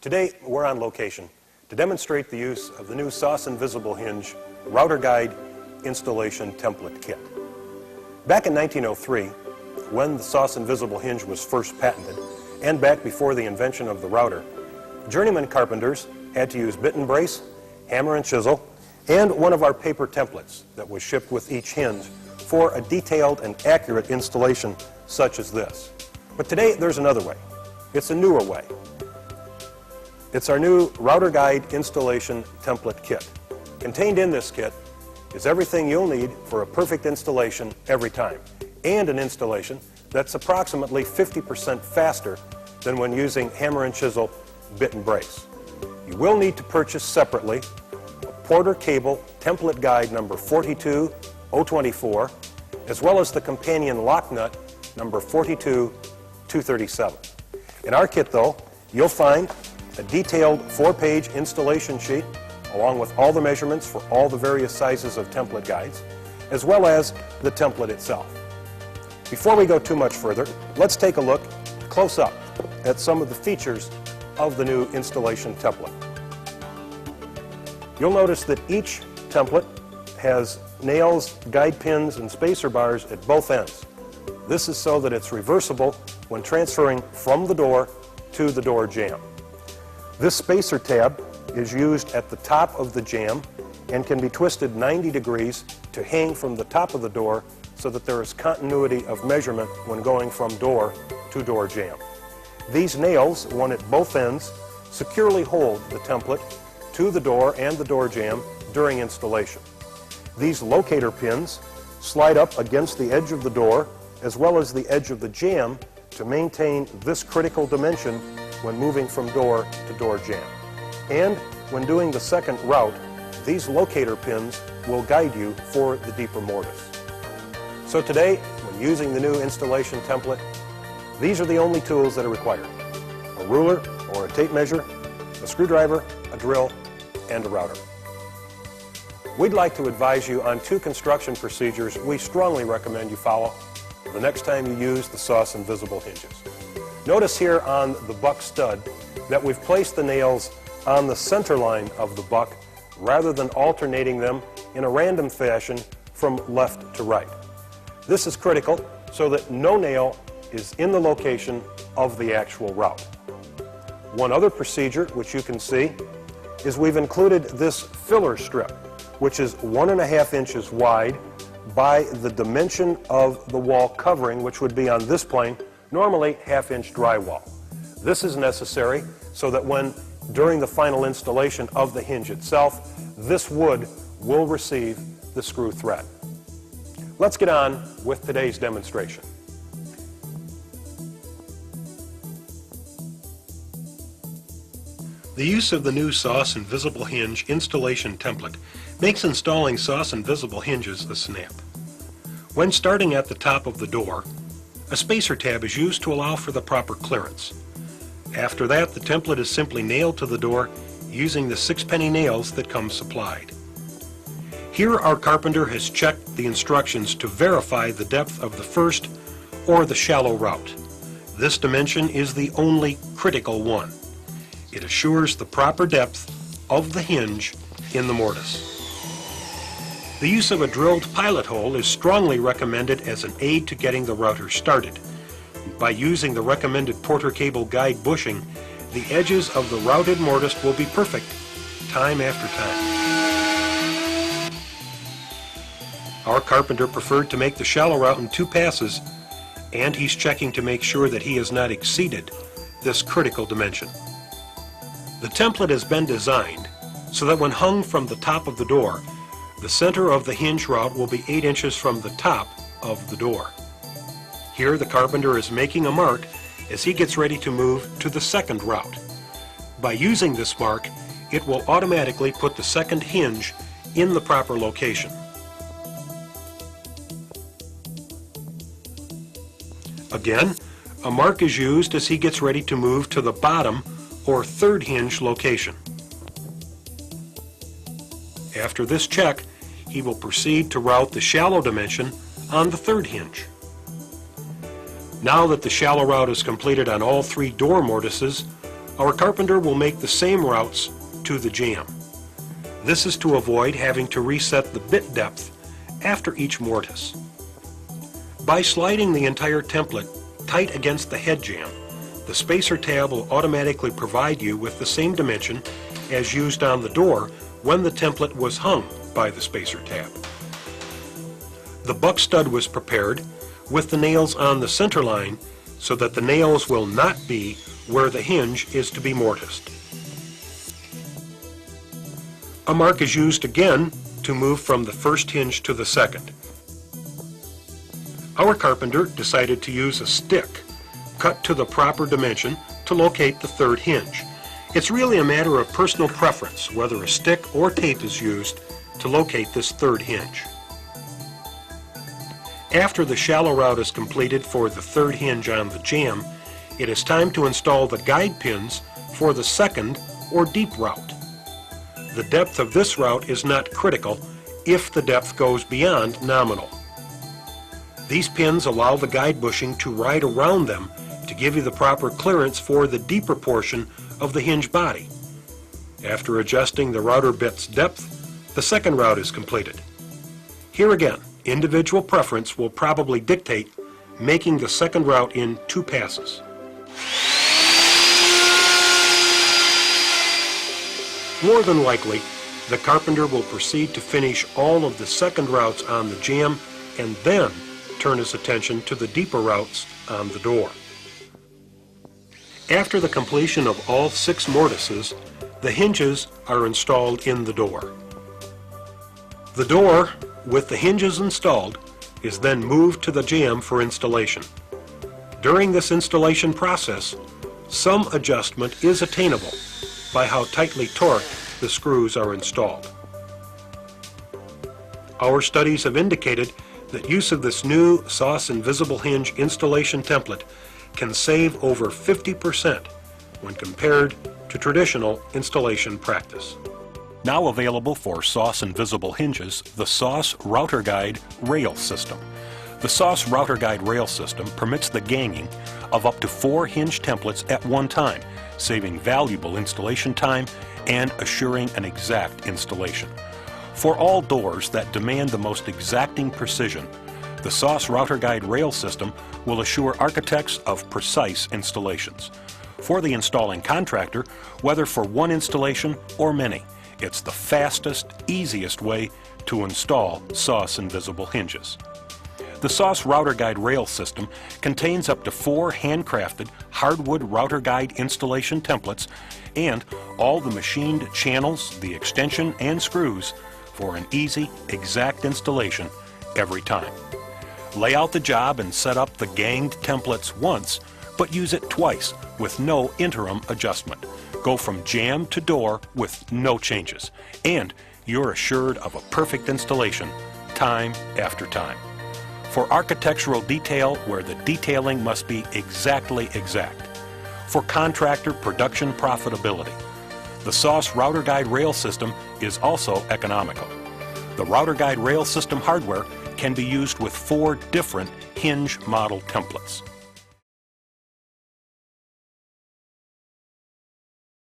Today, we're on location to demonstrate the use of the new Sauce Invisible Hinge Router Guide Installation Template Kit. Back in 1903, when the Sauce Invisible Hinge was first patented, and back before the invention of the router, journeyman carpenters had to use bit and brace, hammer and chisel, and one of our paper templates that was shipped with each hinge for a detailed and accurate installation such as this. But today, there's another way. It's a newer way. It's our new Router Guide Installation Template Kit. Contained in this kit is everything you'll need for a perfect installation every time, and an installation that's approximately 50% faster than when using hammer and chisel, bit and brace. You will need to purchase separately a Porter Cable Template Guide number 42024, as well as the companion lock nut number 42237. In our kit, though, you'll find a detailed 4-page installation sheet along with all the measurements for all the various sizes of template guides, as well as the template itself. Before we go too much further, let's take a look close up at some of the features of the new installation template. You'll notice that each template has nails, guide pins, and spacer bars at both ends. This is so that it's reversible when transferring from the door to the door jamb. This spacer tab is used at the top of the jamb and can be twisted 90 degrees to hang from the top of the door so that there is continuity of measurement when going from door to door jamb. These nails, one at both ends, securely hold the template to the door and the door jamb during installation. These locator pins slide up against the edge of the door as well as the edge of the jamb to maintain this critical dimension when moving from door to door jamb. And when doing the second route, these locator pins will guide you for the deeper mortise. So today, when using the new installation template, these are the only tools that are required: a ruler or a tape measure, a screwdriver, a drill, and a router. We'd like to advise you on 2 construction procedures we strongly recommend you follow the next time you use the Sauce Invisible Hinges. Notice here on the buck stud that we've placed the nails on the center line of the buck rather than alternating them in a random fashion from left to right. This is critical so that no nail is in the location of the actual route. One other procedure which you can see is we've included this filler strip, which is 1.5 inches wide by the dimension of the wall covering, which would be on this plane, normally 1/2-inch drywall. This is necessary so that during the final installation of the hinge itself, this wood will receive the screw thread. Let's get on with today's demonstration. The use of the new Sauce Invisible Hinge installation template makes installing Sauce Invisible Hinges a snap. When starting at the top of the door, a spacer tab is used to allow for the proper clearance. After that, the template is simply nailed to the door using the 6-penny nails that come supplied. Here our carpenter has checked the instructions to verify the depth of the first or the shallow route. This dimension is the only critical one. It assures the proper depth of the hinge in the mortise. The use of a drilled pilot hole is strongly recommended as an aid to getting the router started. By using the recommended Porter Cable Guide bushing, the edges of the routed mortise will be perfect time after time. Our carpenter preferred to make the shallow route in 2 passes, and he's checking to make sure that he has not exceeded this critical dimension. The template has been designed so that when hung from the top of the door, the center of the hinge route will be 8 inches from the top of the door. Here the carpenter is making a mark as he gets ready to move to the second route. By using this mark, it will automatically put the second hinge in the proper location. Again, a mark is used as he gets ready to move to the bottom or third hinge location. After this check, he will proceed to route the shallow dimension on the third hinge. Now that the shallow route is completed on all 3 door mortises, Our carpenter will make the same routes to the jamb. This is to avoid having to reset the bit depth after each mortise. By sliding the entire template tight against the head jamb, the spacer tab will automatically provide you with the same dimension as used on the door when the template was hung by the spacer tab. The buck stud was prepared with the nails on the center line so that the nails will not be where the hinge is to be mortised. A mark is used again to move from the first hinge to the second. Our carpenter decided to use a stick cut to the proper dimension to locate the third hinge. It's really a matter of personal preference whether a stick or tape is used to locate this third hinge. After the shallow route is completed for the third hinge on the jamb, it is time to install the guide pins for the second or deep route. The depth of this route is not critical if the depth goes beyond nominal. These pins allow the guide bushing to ride around them to give you the proper clearance for the deeper portion of the hinge body. After adjusting the router bit's depth, the second route is completed. Here again, individual preference will probably dictate making the second route in 2 passes. More than likely, the carpenter will proceed to finish all of the second routes on the jamb and then turn his attention to the deeper routes on the door. After the completion of all 6 mortises, the hinges are installed in the door. The door, with the hinges installed, is then moved to the jamb for installation. During this installation process, some adjustment is attainable by how tightly torqued the screws are installed. Our studies have indicated that use of this new SOS Invisible Hinge installation template can save over 50% when compared to traditional installation practice. Now available for SOS Invisible Hinges, the SOS Router Guide Rail System. The SOS Router Guide Rail System permits the ganging of up to 4 hinge templates at one time, saving valuable installation time and assuring an exact installation. For all doors that demand the most exacting precision, the SOS Router Guide Rail System will assure architects of precise installations. For the installing contractor, whether for one installation or many, it's the fastest, easiest way to install SOS Invisible Hinges. The SOS Router Guide Rail System contains up to 4 handcrafted hardwood router guide installation templates and all the machined channels, the extension, and screws for an easy, exact installation every time. Lay out the job and set up the ganged templates once, but use it twice with no interim adjustment. Go from jamb to door with no changes, and you're assured of a perfect installation time after time. For architectural detail where the detailing must be exactly exact. For contractor production profitability. The SOS Router Guide Rail System is also economical. The Router Guide Rail System hardware can be used with 4 different hinge model templates.